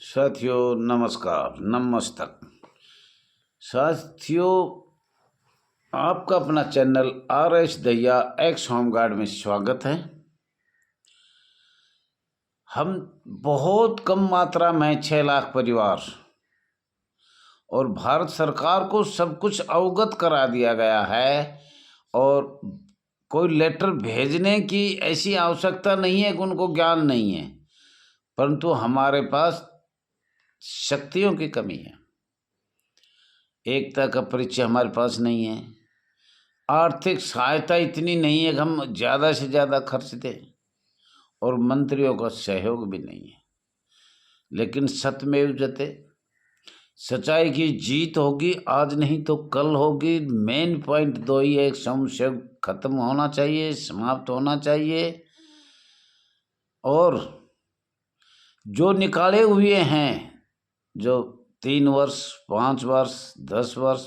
साथियों नमस्कार नमस्तक। साथियों, आपका अपना channel RS Dahiya x home guard में स्वागत है। हम बहुत कम मात्रा में 6 लाख परिवार और भारत सरकार को सब कुछ अवगत करा दिया गया है और कोई लेटर भेजने की ऐसी आवश्यकता नहीं है कि उनको ज्ञान नहीं है, परंतु हमारे पास शक्तियों की कमी है। एकता का परिचय हमारे पास नहीं है। आर्थिक सहायता इतनी नहीं है कि हम ज़्यादा से ज़्यादा खर्च दें और मंत्रियों का सहयोग भी नहीं है। लेकिन सत्यमेव जयते, सच्चाई की जीत होगी, आज नहीं तो कल होगी। मेन पॉइंट दो ही है, संशय खत्म होना चाहिए, समाप्त होना चाहिए। और जो निकाले हुए हैं, जो 3 वर्ष 5 वर्ष 10 वर्ष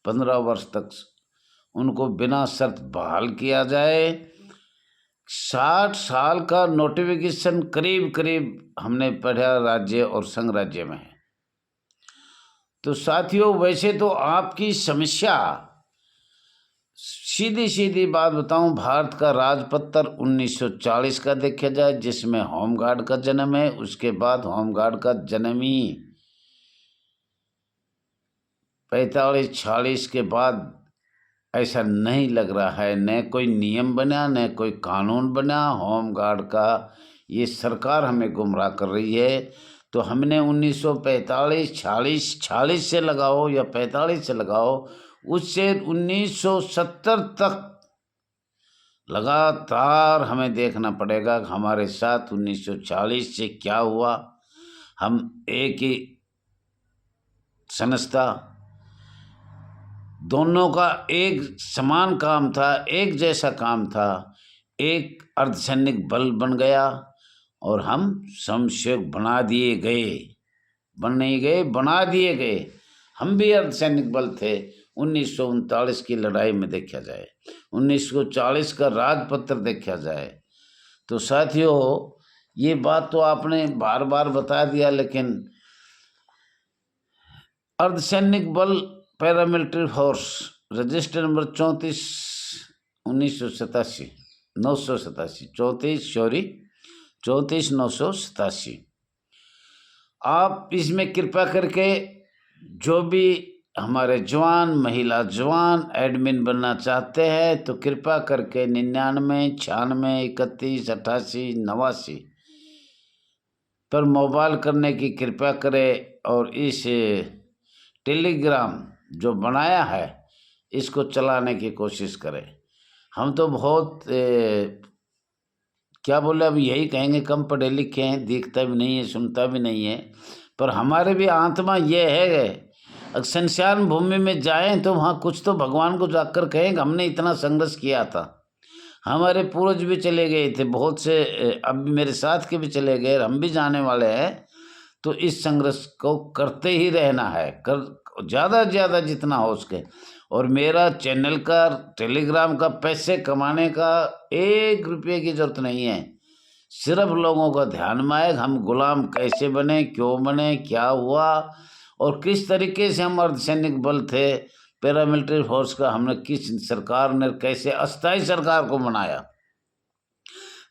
15 वर्ष तक, उनको बिना शर्त बहाल किया जाए। 60 साल का नोटिफिकेशन करीब करीब हमने पढ़ा राज्य और संघ राज्य में है। तो साथियों, वैसे तो आपकी समस्या, सीधी सीधी बात बताऊं, भारत का राजपत्र 1940 का देखा जाए, जिसमें होमगार्ड का जन्म है। उसके बाद होमगार्ड का जन्म ही 45-46 के बाद ऐसा नहीं लग रहा है। न कोई नियम बना, न कोई कानून बना। होमगार्ड का ये सरकार हमें गुमराह कर रही है। तो हमने 1945 46 से लगाओ या 45 से लगाओ, उससे 1970 तक लगातार हमें देखना पड़ेगा कि हमारे साथ 1940 से क्या हुआ। हम एक ही संस्था, दोनों का एक समान काम था, एक जैसा काम था, एक अर्धसैनिक बल बन गया और हम समशेख बना दिए गए। बन नहीं गए, बना दिए गए। हम भी अर्धसैनिक बल थे 1939 की लड़ाई में देखा जाए, 1940 का राजपत्र देखा जाए। तो साथियों, ये बात तो आपने बार बार बता दिया, लेकिन अर्धसैनिक बल पैरामिलिट्री फोर्स रजिस्टर नंबर 34 1987 987 34 987। आप इसमें कृपया करके जो भी हमारे जवान, महिला जवान एडमिन बनना चाहते हैं, तो कृपया करके 99 96 31 88 89 पर मोबाइल करने की कृपया करें और इस टेलीग्राम जो बनाया है इसको चलाने की कोशिश करें। हम तो बहुत क्या बोले, अब यही कहेंगे, कम पढ़े लिखे हैं, दिखता भी नहीं है, सुनता भी नहीं है, पर हमारे भी आत्मा ये है, शमशान भूमि में जाएं तो वहाँ कुछ तो भगवान को जाकर कहेंगे हमने इतना संघर्ष किया था। हमारे पूर्वज भी चले गए थे, बहुत से अब भी मेरे साथ के भी चले गए, हम भी जाने वाले हैं। तो इस संघर्ष को करते ही रहना है, कर ज़्यादा से ज़्यादा जितना हो सके। और मेरा चैनल का, टेलीग्राम का पैसे कमाने का 1 रुपये की जरूरत नहीं है। सिर्फ लोगों का ध्यान में आए, हम गुलाम कैसे बने, क्यों बने, क्या हुआ और किस तरीके से हम अर्धसैनिक बल थे, पैरामिलिट्री फोर्स का हमने किस सरकार ने कैसे अस्थायी सरकार को बनाया,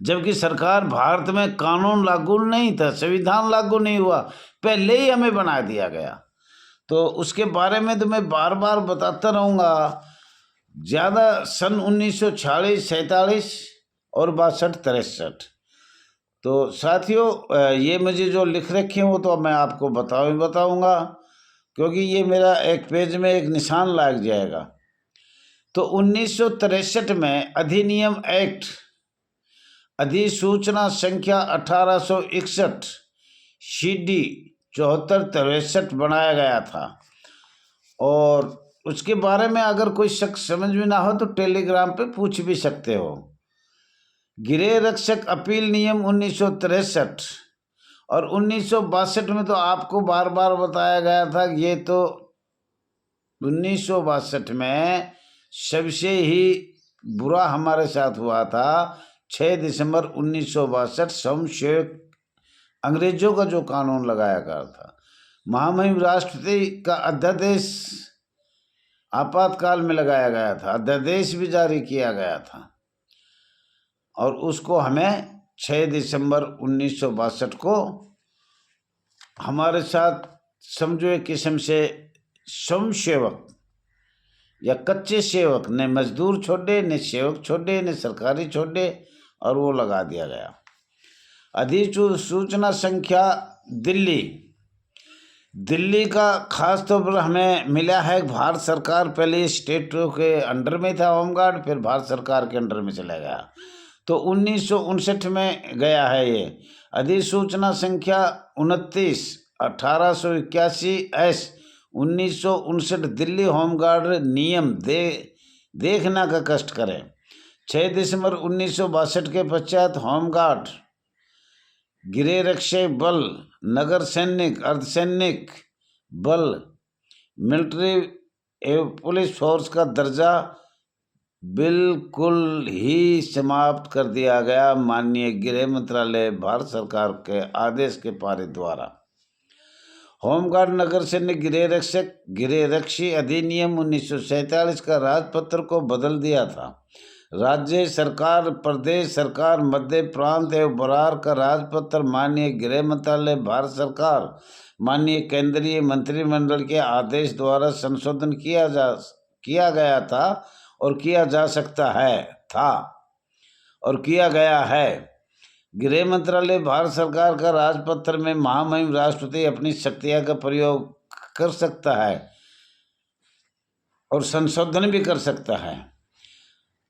जबकि सरकार भारत में कानून लागू नहीं था, संविधान लागू नहीं हुआ, पहले ही हमें बना दिया गया। तो उसके बारे में तो मैं बार बार बताता रहूँगा। ज़्यादा सन 1946 47 और 62 63। तो साथियों, ये मुझे जो लिख रखे हैं वो तो मैं आपको बताऊँगा, क्योंकि ये मेरा एक पेज में एक निशान लग जाएगा। तो 1963 में अधिनियम एक्ट, अधिसूचना संख्या 1861 CD 7463 बनाया गया था। और उसके बारे में अगर कोई शख्स समझ में ना हो तो टेलीग्राम पे पूछ भी सकते हो। गृह रक्षक अपील नियम 1963 और 1962 में तो आपको बार बार बताया गया था। ये तो 1962 में सबसे ही बुरा हमारे साथ हुआ था। 6 दिसंबर 1962 समशेख अंग्रेजों का जो कानून लगाया गया था, महामहिम राष्ट्रपति का अध्यादेश आपातकाल में लगाया गया था, अध्यादेश भी जारी किया गया था, और उसको हमें 6 दिसंबर 1962 को हमारे साथ समझो एक किस्म से स्वयं सेवक या कच्चे सेवक ने मजदूर छोड़े, ने सेवक छोड़े, ने सरकारी छोड़े, और वो लगा दिया गया। अधिसूचना संख्या दिल्ली का खास तौर पर हमें मिला है। भारत सरकार पहले स्टेटों के अंडर में था होमगार्ड, फिर भारत सरकार के अंडर में चला गया, तो 1959 में गया है ये। अधिसूचना संख्या 29 1881 एस 1959 दिल्ली होमगार्ड नियम देखना का कष्ट करें। 6 दिसंबर 1962 के पश्चात होमगार्ड, गृह रक्षक बल, नगर सैनिक, अर्धसैनिक बल, मिलिट्री एवं पुलिस फोर्स का दर्जा बिल्कुल ही समाप्त कर दिया गया माननीय गृह मंत्रालय भारत सरकार के आदेश के पारित द्वारा। होमगार्ड, नगर सैनिक, गृह रक्षी अधिनियम 1947 का राजपत्र को बदल दिया था। राज्य सरकार, प्रदेश सरकार, मध्य प्रांत एवं बरार का राजपत्र माननीय गृह मंत्रालय भारत सरकार, माननीय केंद्रीय मंत्रिमंडल के आदेश द्वारा संशोधन किया गया था और किया जा सकता है और किया गया है। गृह मंत्रालय भारत सरकार का राजपत्र में महामहिम राष्ट्रपति अपनी शक्तियां का प्रयोग कर सकता है और संशोधन भी कर सकता है।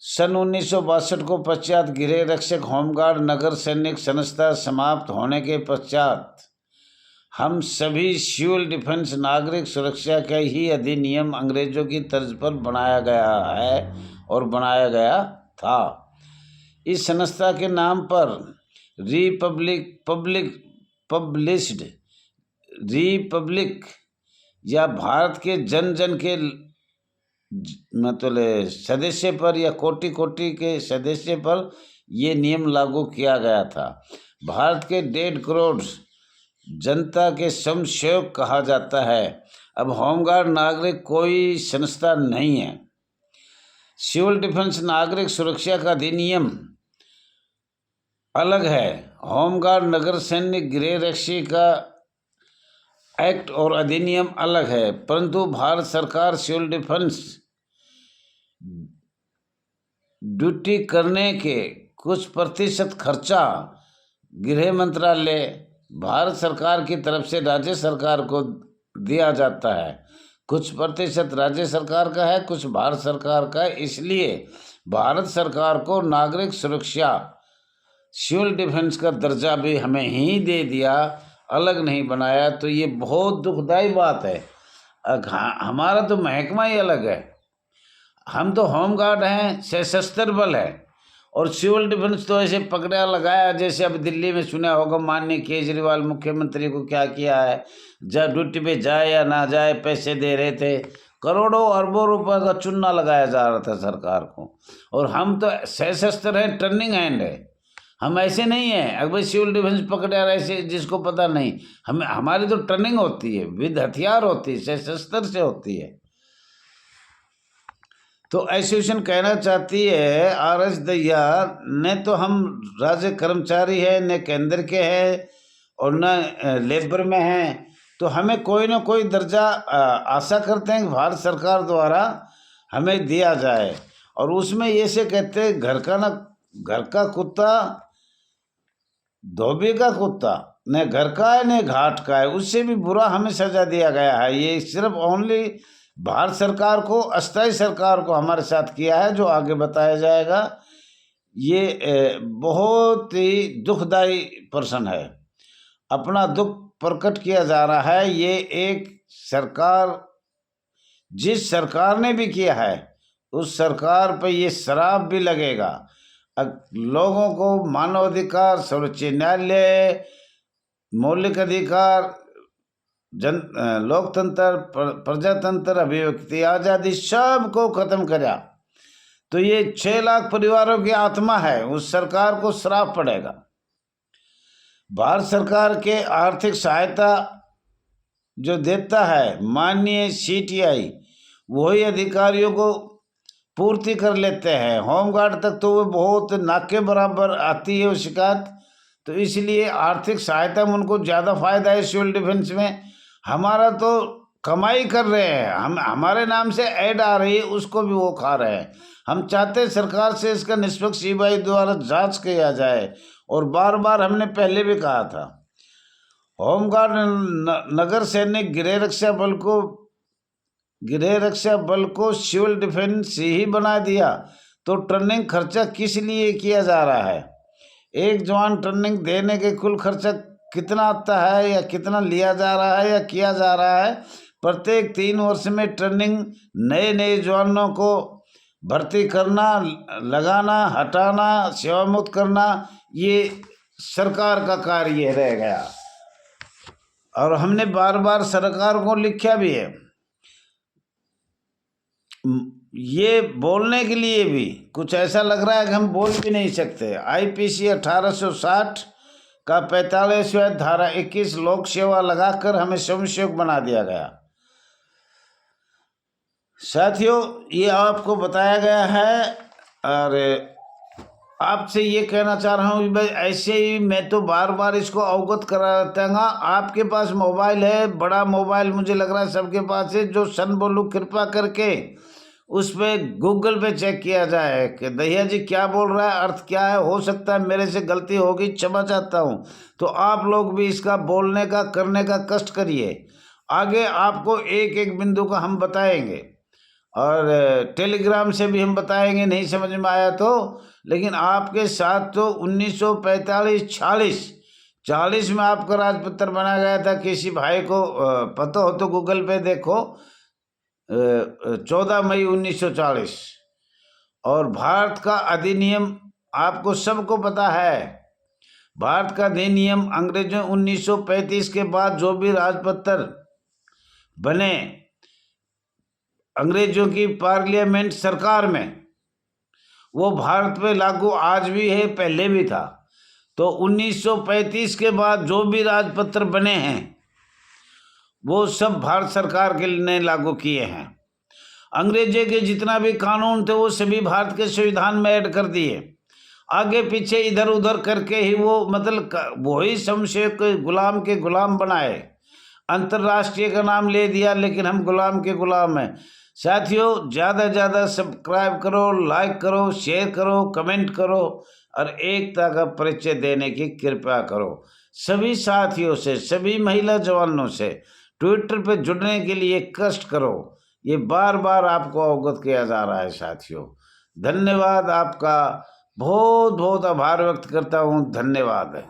सन 1962 को पश्चात गृह रक्षक, होमगार्ड, नगर सैनिक संस्था समाप्त होने के पश्चात हम सभी सिविल डिफेंस, नागरिक सुरक्षा का ही अधिनियम अंग्रेजों की तर्ज पर बनाया गया है और बनाया गया था। इस संस्था के नाम पर रिपब्लिक या भारत के जन जन के मतलब सदस्य पर या कोटि कोटि के सदस्य पर ये नियम लागू किया गया था। भारत के 1.5 करोड़ जनता के स्वयंसेवक कहा जाता है। अब होमगार्ड नागरिक कोई संस्था नहीं है। सिविल डिफेंस, नागरिक सुरक्षा का अधिनियम अलग है। होमगार्ड, नगर सैनिक, गृह रक्षी का एक्ट और अधिनियम अलग है, परंतु भारत सरकार सिविल डिफेंस ड्यूटी करने के कुछ प्रतिशत खर्चा गृह मंत्रालय भारत सरकार की तरफ से राज्य सरकार को दिया जाता है। कुछ प्रतिशत राज्य सरकार का है, कुछ भारत सरकार का है। इसलिए भारत सरकार को नागरिक सुरक्षा, सिविल डिफेंस का दर्जा भी हमें ही दे दिया, अलग नहीं बनाया। तो ये बहुत दुखदाई बात है। हमारा तो महकमा ही अलग है। हम तो होमगार्ड हैं, सशस्त्र बल है, और सिविल डिफेंस तो ऐसे पकड़ा लगाया जैसे अब दिल्ली में सुना होगा माननीय केजरीवाल मुख्यमंत्री को क्या किया है, जब ड्यूटी पे जाए या ना जाए पैसे दे रहे थे, करोड़ों अरबों रुपए का चूना लगाया जा रहा था सरकार को। और हम तो सशस्त्र हैं, टर्निंग हैंड है, हम ऐसे नहीं हैं अगर सिविल डिफेंस पकड़े ऐसे जिसको पता नहीं। हमारी तो टर्निंग होती है, विद हथियार होती है, सशस्त्र से होती है। तो एसोसिएशन कहना चाहती है RS दैया न तो हम राज्य कर्मचारी है, न केंद्र के हैं और न लेबर में हैं, तो हमें कोई ना कोई दर्जा आशा करते हैं कि भारत सरकार द्वारा हमें दिया जाए। और उसमें ये से कहते हैं घर का कुत्ता धोबी का कुत्ता, न घर का है न घाट का है, उससे भी बुरा हमें सजा दिया गया है। ये सिर्फ ओनली भारत सरकार को, अस्थायी सरकार को हमारे साथ किया है, जो आगे बताया जाएगा। ये बहुत ही दुखदाई प्रश्न है। अपना दुख प्रकट किया जा रहा है। ये एक सरकार, जिस सरकार ने भी किया है उस सरकार पर ये श्राप भी लगेगा। लोगों को मानवाधिकार, सर्वोच्च न्यायालय, मौलिक अधिकार, लोकतंत्र, प्रजातंत्र, अभिव्यक्ति आज़ादी सब को खत्म करा। तो ये 6 लाख परिवारों की आत्मा है, उस सरकार को श्राप पड़ेगा। भारत सरकार के आर्थिक सहायता जो देता है माननीय CTI, वही अधिकारियों को पूर्ति कर लेते हैं। होमगार्ड तक तो वो बहुत नाके बराबर आती है वो शिकायत, तो इसलिए आर्थिक सहायता में उनको ज़्यादा फायदा है सिविल डिफेंस में। हमारा तो कमाई कर रहे हैं, हम हमारे नाम से ऐड आ रही है, उसको भी वो खा रहे हैं। हम चाहते हैं सरकार से इसका निष्पक्ष CBI द्वारा जांच किया जाए। और बार बार हमने पहले भी कहा था, होमगार्ड नगर सैनिक गृह रक्षा बल को सिविल डिफेंस ही बना दिया, तो ट्रेनिंग खर्चा किस लिए किया जा रहा है? एक जवान ट्रेनिंग देने के कुल खर्चा कितना आता है, या कितना लिया जा रहा है या किया जा रहा है? प्रत्येक 3 वर्ष में ट्रेनिंग नए जवानों को भर्ती करना, लगाना, हटाना, सेवामुक्त करना, ये सरकार का कार्य रह गया। और हमने बार बार सरकार को लिखा भी है। ये बोलने के लिए भी कुछ ऐसा लग रहा है कि हम बोल भी नहीं सकते। IPC 1860 का 45वां धारा 21 लोक सेवा लगाकर हमें स्वयंसेवक बना दिया गया। साथियों, ये आपको बताया गया है, और आपसे ये कहना चाह रहा हूँ भाई, ऐसे ही मैं तो बार बार इसको अवगत कराता हूँ। आपके पास मोबाइल है, बड़ा मोबाइल मुझे लग रहा है सबके पास है, जो सन बोलू कृपा करके उस पर गूगल पे चेक किया जाए कि दहिया जी क्या बोल रहा है, अर्थ क्या है। हो सकता है मेरे से गलती होगी, क्षमा चाहता हूँ। तो आप लोग भी इसका बोलने का, करने का कष्ट करिए। आगे आपको एक एक बिंदु का हम बताएंगे, और टेलीग्राम से भी हम बताएंगे, नहीं समझ में आया तो। लेकिन आपके साथ तो 1945-46 में आपका राजपत्र बना गया था। किसी भाई को पता हो तो गूगल पे देखो, 14 मई 1940। और भारत का अधिनियम आपको सबको पता है। भारत का अधिनियम अंग्रेजों 1935 के बाद जो भी राजपत्र बने अंग्रेजों की पार्लियामेंट सरकार में, वो भारत में लागू आज भी है, पहले भी था। तो 1935 के बाद जो भी राजपत्र बने हैं वो सब भारत सरकार के ने लागू किए हैं। अंग्रेजों के जितना भी कानून थे वो सभी भारत के संविधान में ऐड कर दिए। आगे पीछे इधर उधर करके ही वो मतलब वही शमशेर के गुलाम बनाए। अंतर्राष्ट्रीय का नाम ले दिया, लेकिन हम गुलाम के गुलाम हैं। साथियों, ज़्यादा ज़्यादा सब्सक्राइब करो, लाइक करो, शेयर करो, कमेंट करो, और एकता का परिचय देने की कृपा करो। सभी साथियों से, सभी महिला जवानों से ट्विटर पे जुड़ने के लिए कष्ट करो। ये बार बार आपको अवगत किया जा रहा है साथियों। धन्यवाद, आपका बहुत बहुत आभार व्यक्त करता हूँ। धन्यवाद।